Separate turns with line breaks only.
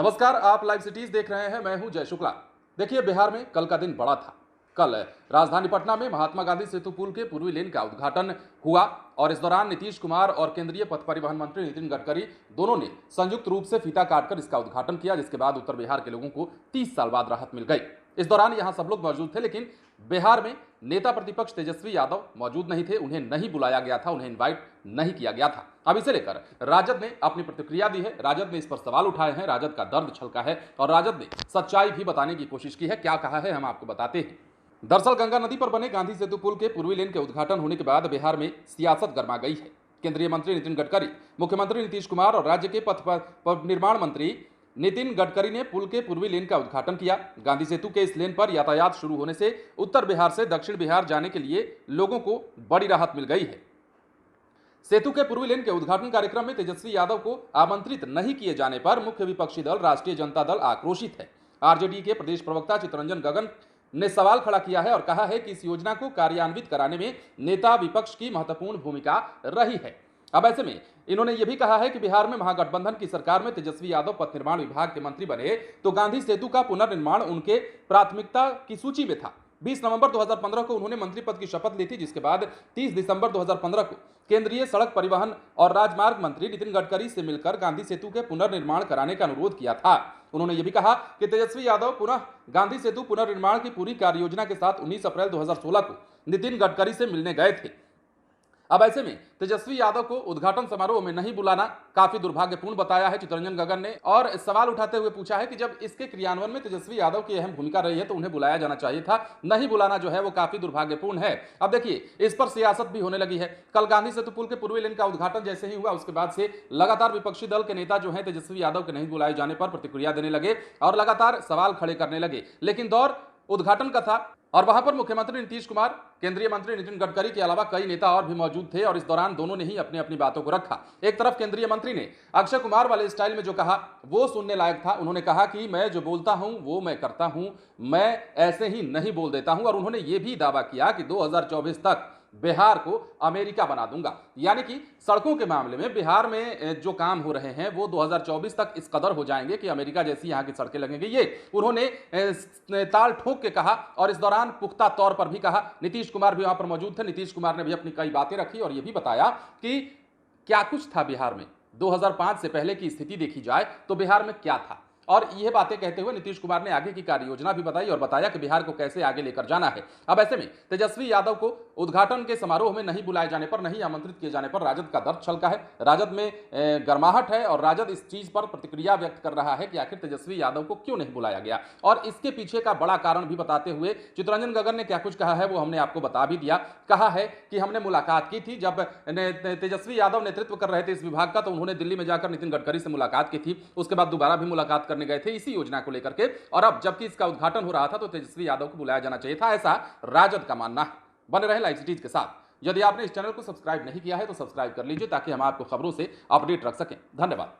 नमस्कार, आप live cities देख रहे हैं। मैं हूं जय शुक्ला। देखिए, बिहार में कल का दिन बड़ा था। कल राजधानी पटना में महात्मा गांधी सेतु पुल के पूर्वी लेन का उद्घाटन हुआ और इस दौरान नीतीश कुमार और केंद्रीय पथ परिवहन मंत्री नितिन गडकरी दोनों ने संयुक्त रूप से फीता काटकर इसका उद्घाटन किया, जिसके बाद उत्तर बिहार के लोगों को 30 साल बाद राहत मिल गई। इस दौरान यहां सब लोग मौजूद थे, लेकिन बिहार में नेता प्रतिपक्ष तेजस्वी यादव मौजूद नहीं थे। उन्हें नहीं बुलाया गया था, उन्हें इनवाइट नहीं किया गया था। अब इसे लेकर राजद ने अपनी प्रतिक्रिया दी है। राजद ने इस पर सवाल उठाए हैं, राजद का दर्द छलका है और राजद ने सच्चाई भी बताने की कोशिश की है। क्या कहा है, हम आपको बताते हैं। दरअसल गंगा नदी पर बने गांधी सेतु पुल के पूर्वी लेन के उद्घाटन होने के बाद बिहार में सियासत गर्मा गई है। केंद्रीय मंत्री नितिन गडकरी, मुख्यमंत्री नीतीश कुमार और राज्य के पथ निर्माण मंत्री नितिन गडकरी ने पुल के पूर्वी लेन का उद्घाटन किया। गांधी सेतु के इस लेन पर यातायात शुरू होने से उत्तर बिहार से दक्षिण बिहार जाने के लिए लोगों को बड़ी राहत मिल गई है। सेतु के पूर्वी लेन के उद्घाटन कार्यक्रम में तेजस्वी यादव को आमंत्रित नहीं किए जाने पर मुख्य विपक्षी दल राष्ट्रीय जनता दल आक्रोशित है। आरजेडी के प्रदेश प्रवक्ता चितरंजन गगन ने सवाल खड़ा किया है और कहा है कि इस योजना को कार्यान्वित कराने में नेता विपक्ष की महत्वपूर्ण भूमिका रही है। अब ऐसे में इन्होंने यह भी कहा है कि बिहार में महागठबंधन की सरकार में तेजस्वी यादव पथ निर्माण विभाग के मंत्री बने तो गांधी सेतु का पुनर्निर्माण उनके प्राथमिकता की सूची में था। 20 नवंबर 2015 को उन्होंने मंत्री पद की शपथ ली थी, जिसके बाद 30 दिसंबर 2015 को केंद्रीय सड़क परिवहन और राजमार्ग मंत्री नितिन गडकरी से मिलकर गांधी सेतु के पुनर्निर्माण कराने का अनुरोध किया था। उन्होंने यह भी कहा कि तेजस्वी यादव पुनः गांधी सेतु पुनर्निर्माण की पूरी कार्ययोजना के साथ 19 अप्रैल 2016 को नितिन गडकरी से मिलने गए थे। अब ऐसे में तेजस्वी यादव को उद्घाटन समारोह में नहीं बुलाना काफी दुर्भाग्यपूर्ण बताया है चितरंजन गगन ने, और सवाल उठाते हुए पूछा है कि जब इसके क्रियान्वयन में तेजस्वी यादव की अहम भूमिका रही है तो उन्हें बुलाया जाना चाहिए था। नहीं बुलाना जो है वो काफी दुर्भाग्यपूर्ण है। अब देखिए, इस पर सियासत भी होने लगी है। कल गांधी सेतु पुल के पूर्वी लेन का उद्घाटन जैसे ही हुआ, उसके बाद से लगातार विपक्षी दल के नेता जो है तेजस्वी यादव के नहीं बुलाए जाने पर प्रतिक्रिया देने लगे और लगातार सवाल खड़े करने लगे। लेकिन दौर उद्घाटन का था और वहां पर मुख्यमंत्री नीतीश कुमार, केंद्रीय मंत्री नितिन गडकरी के अलावा कई नेता और भी मौजूद थे और इस दौरान दोनों ने ही अपनी अपनी बातों को रखा। एक तरफ केंद्रीय मंत्री ने अक्षय कुमार वाले स्टाइल में जो कहा वो सुनने लायक था। उन्होंने कहा कि मैं जो बोलता हूं वो मैं करता हूं, मैं ऐसे ही नहीं बोल देता हूं। और उन्होंने ये भी दावा किया कि 2024 तक बिहार को अमेरिका बना दूंगा। यानी कि सड़कों के मामले में बिहार में जो काम हो रहे हैं वो 2024 तक इस कदर हो जाएंगे कि अमेरिका जैसी यहां की सड़कें लगेंगी। ये उन्होंने ताल ठोक के कहा और इस दौरान पुख्ता तौर पर भी कहा। नीतीश कुमार भी वहां पर मौजूद थे। नीतीश कुमार ने भी अपनी कई बातें रखी और यह भी बताया कि क्या कुछ था बिहार में। 2005 से पहले की स्थिति देखी जाए तो बिहार में क्या था, और यह बातें कहते हुए नीतीश कुमार ने आगे की कार्य योजना भी बताई और बताया कि बिहार को कैसे आगे लेकर जाना है। अब ऐसे में तेजस्वी यादव को उद्घाटन के समारोह में नहीं बुलाए जाने पर, नहीं आमंत्रित किए जाने पर राजद का दर्द छलका है। राजद में गर्माहट है और राजद इस चीज पर प्रतिक्रिया व्यक्त कर रहा है कि आखिर तेजस्वी यादव को क्यों नहीं बुलाया गया। और इसके पीछे का बड़ा कारण भी बताते हुए चितरंजन गगन ने क्या कुछ कहा है वो हमने आपको बता भी दिया। कहा है कि हमने मुलाकात की थी जब तेजस्वी यादव नेतृत्व कर रहे थे इस विभाग का, तो उन्होंने दिल्ली में जाकर नितिन गडकरी से मुलाकात की थी। उसके बाद दोबारा भी मुलाकात करने गए थे इसी योजना को लेकर के, और अब जबकि इसका उद्घाटन हो रहा था तो तेजस्वी यादव को बुलाया जाना चाहिए था, ऐसा राजद का मानना है। बने रहे लाइव सिटीज के साथ। यदि आपने इस चैनल को सब्सक्राइब नहीं किया है तो सब्सक्राइब कर लीजिए ताकि हम आपको खबरों से अपडेट रख सकें। धन्यवाद।